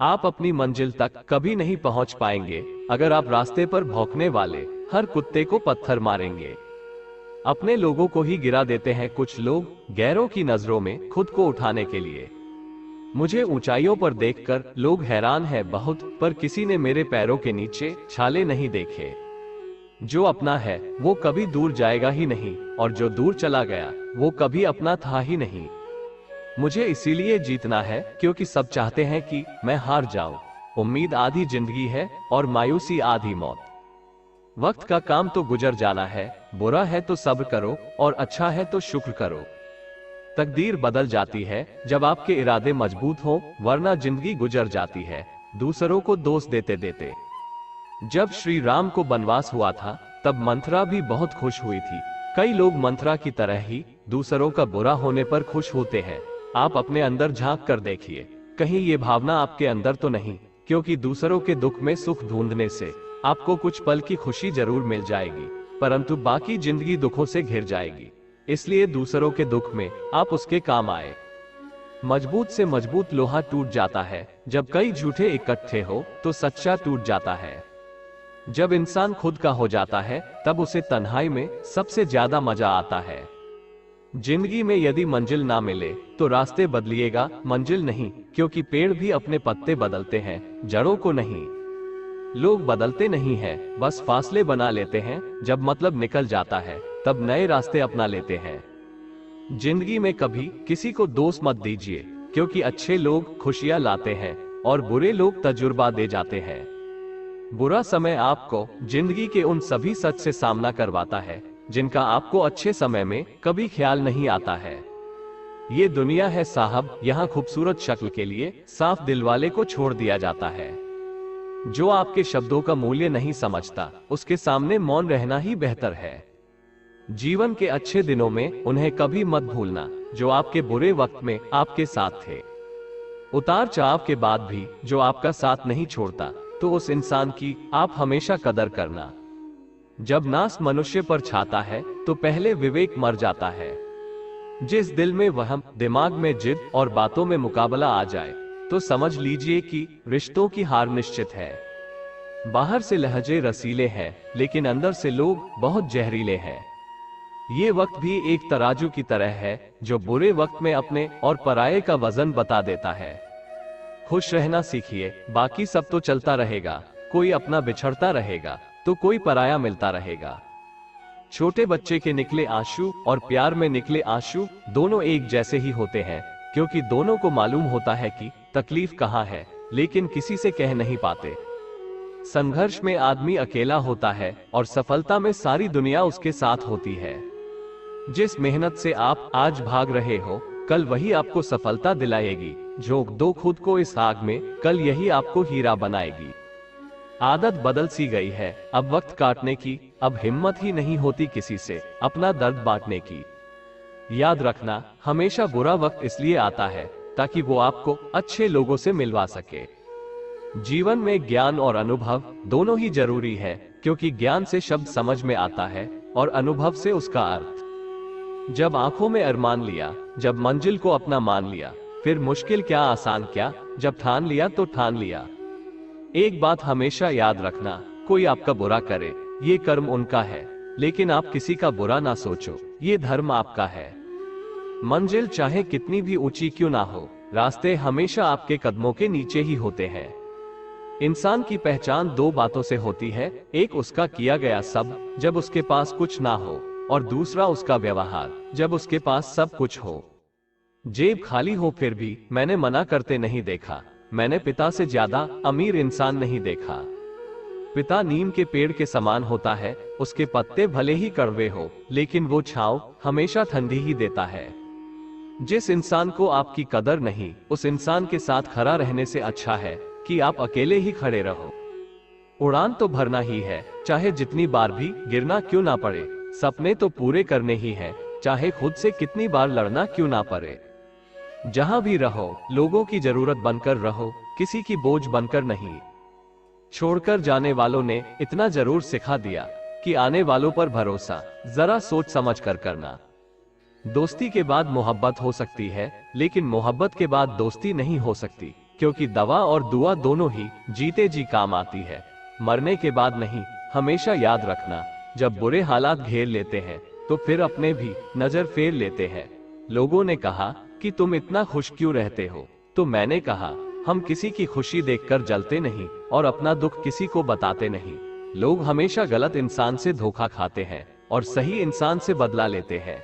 आप अपनी मंजिल तक कभी नहीं पहुंच पाएंगे अगर आप रास्ते पर भौंकने वाले हर कुत्ते को पत्थर मारेंगे। अपने लोगों को ही गिरा देते हैं कुछ लोग, गैरों की नजरों में खुद को उठाने के लिए। मुझे ऊंचाइयों पर देखकर लोग हैरान हैं बहुत, पर किसी ने मेरे पैरों के नीचे छाले नहीं देखे। जो अपना है वो कभी दूर जाएगा ही नहीं, और जो दूर चला गया वो कभी अपना था ही नहीं। मुझे इसीलिए जीतना है क्योंकि सब चाहते हैं कि मैं हार जाऊं। उम्मीद आधी जिंदगी है और मायूसी आधी मौत। वक्त का काम तो गुजर जाना है, बुरा है तो सब्र करो और अच्छा है तो शुक्र करो। तकदीर बदल जाती है जब आपके इरादे मजबूत हों, वरना जिंदगी गुजर जाती है दूसरों को दोष देते देते। जब श्री राम को वनवास हुआ था तब मंथरा भी बहुत खुश हुई थी। कई लोग मंथरा की तरह ही दूसरों का बुरा होने पर खुश होते हैं। आप अपने अंदर झांक कर देखिए, कहीं ये भावना आपके अंदर तो नहीं, क्योंकि दूसरों के दुख में सुख ढूंढने से आपको कुछ पल की खुशी जरूर मिल जाएगी, परंतु बाकी जिंदगी दुखों से घिर जाएगी। इसलिए दूसरों के दुख में आप उसके काम आए। मजबूत से मजबूत लोहा टूट जाता है, जब कई झूठे इकट्ठे हो तो सच्चा टूट जाता है। जब इंसान खुद का हो जाता है तब उसे तन्हाई में सबसे ज्यादा मजा आता है। जिंदगी में यदि मंजिल ना मिले तो रास्ते बदलिएगा, मंजिल नहीं, क्योंकि पेड़ भी अपने पत्ते बदलते हैं, जड़ों को नहीं। लोग बदलते नहीं हैं, बस फासले बना लेते हैं। जब मतलब निकल जाता है तब नए रास्ते अपना लेते हैं। जिंदगी में कभी किसी को दोष मत दीजिए, क्योंकि अच्छे लोग खुशियां लाते हैं और बुरे लोग तजुर्बा दे जाते हैं। बुरा समय आपको जिंदगी के उन सभी सच से सामना करवाता है जिनका आपको अच्छे समय में कभी ख्याल नहीं आता है। ये दुनिया है साहब, यहाँ खूबसूरत शक्ल के लिए साफ दिल वाले को छोड़ दिया जाता है। जो आपके शब्दों का मूल्य नहीं समझता उसके सामने मौन रहना ही बेहतर है। जीवन के अच्छे दिनों में उन्हें कभी मत भूलना जो आपके बुरे वक्त में आपके साथ थे। उतार चढ़ाव के बाद भी जो आपका साथ नहीं छोड़ता, तो उस इंसान की आप हमेशा कदर करना। जब नाश मनुष्य पर छाता है तो पहले विवेक मर जाता है। जिस दिल में वहम, दिमाग में जिद और बातों में मुकाबला आ जाए तो समझ लीजिए कि रिश्तों की हार निश्चित है। बाहर से लहजे रसीले हैं, लेकिन अंदर से लोग बहुत जहरीले हैं। ये वक्त भी एक तराजू की तरह है जो बुरे वक्त में अपने और पराये का वजन बता देता है। खुश रहना सीखिए, बाकी सब तो चलता रहेगा। कोई अपना बिछड़ता रहेगा तो कोई पराया मिलता रहेगा। छोटे बच्चे के निकले आंसू और प्यार में निकले आंसू दोनों एक जैसे ही होते हैं, क्योंकि दोनों को मालूम होता है कि तकलीफ कहाँ है, लेकिन किसी से कह नहीं पाते। संघर्ष में आदमी अकेला होता है और सफलता में सारी दुनिया उसके साथ होती है। जिस मेहनत से आप आज भाग रहे हो, कल वही आपको सफलता दिलाएगी। झोंक दो खुद को इस आग में, कल यही आपको हीरा बनाएगी। आदत बदल सी गई है अब वक्त काटने की, अब हिम्मत ही नहीं होती किसी से अपना दर्द बांटने की। याद रखना, हमेशा बुरा वक्त इसलिए आता है ताकि वो आपको अच्छे लोगों से मिलवा सके। जीवन में ज्ञान और अनुभव दोनों ही जरूरी है, क्योंकि ज्ञान से शब्द समझ में आता है और अनुभव से उसका अर्थ। जब आंखों में अरमान लिया, जब मंजिल को अपना मान लिया, फिर मुश्किल क्या आसान क्या, जब ठान लिया तो ठान लिया। एक बात हमेशा याद रखना, कोई आपका बुरा करे ये कर्म उनका है, लेकिन आप किसी का बुरा ना सोचो, ये धर्म आपका है। मंजिल चाहे कितनी भी ऊंची क्यों ना हो, रास्ते हमेशा आपके कदमों के नीचे ही होते हैं। इंसान की पहचान दो बातों से होती है, एक उसका किया गया सब जब उसके पास कुछ ना हो, और दूसरा उसका व्यवहार जब उसके पास सब कुछ हो। जेब खाली हो फिर भी मैंने मना करते नहीं देखा। मैंने पिता से ज्यादा अमीर इंसान नहीं देखा। पिता नीम के पेड़ के समान होता है, उसके पत्ते भले ही कड़वे हो, लेकिन वो छांव हमेशा ठंडी ही देता है। जिस इंसान को आपकी कदर नहीं, उस इंसान के साथ खड़ा रहने से अच्छा है कि आप अकेले ही खड़े रहो। उड़ान तो भरना ही है, चाहे जितनी बार भी गिरना क्यों ना पड़े। सपने तो पूरे करने ही हैं, चाहे खुद से कितनी बार लड़ना क्यों ना पड़े। जहां भी रहो, लोगों की जरूरत बनकर रहो, किसी की बोझ बनकर नहीं। छोड़कर जाने वालों ने इतना जरूर सिखा दिया कि आने वालों पर भरोसा जरा सोच समझ कर करना। दोस्ती के बाद मोहब्बत हो सकती है, लेकिन मोहब्बत के बाद दोस्ती नहीं हो सकती। क्योंकि दवा और दुआ दोनों ही जीते जी काम आती है, मरने के बाद नहीं। हमेशा याद रखना, जब बुरे हालात घेर लेते हैं तो फिर अपने भी नजर फेर लेते हैं। लोगों ने कहा कि तुम इतना खुश क्यों रहते हो? तो मैंने कहा, हम किसी की खुशी देखकर जलते नहीं और अपना दुख किसी को बताते नहीं। लोग हमेशा गलत इंसान से धोखा खाते हैं और सही इंसान से बदला लेते हैं।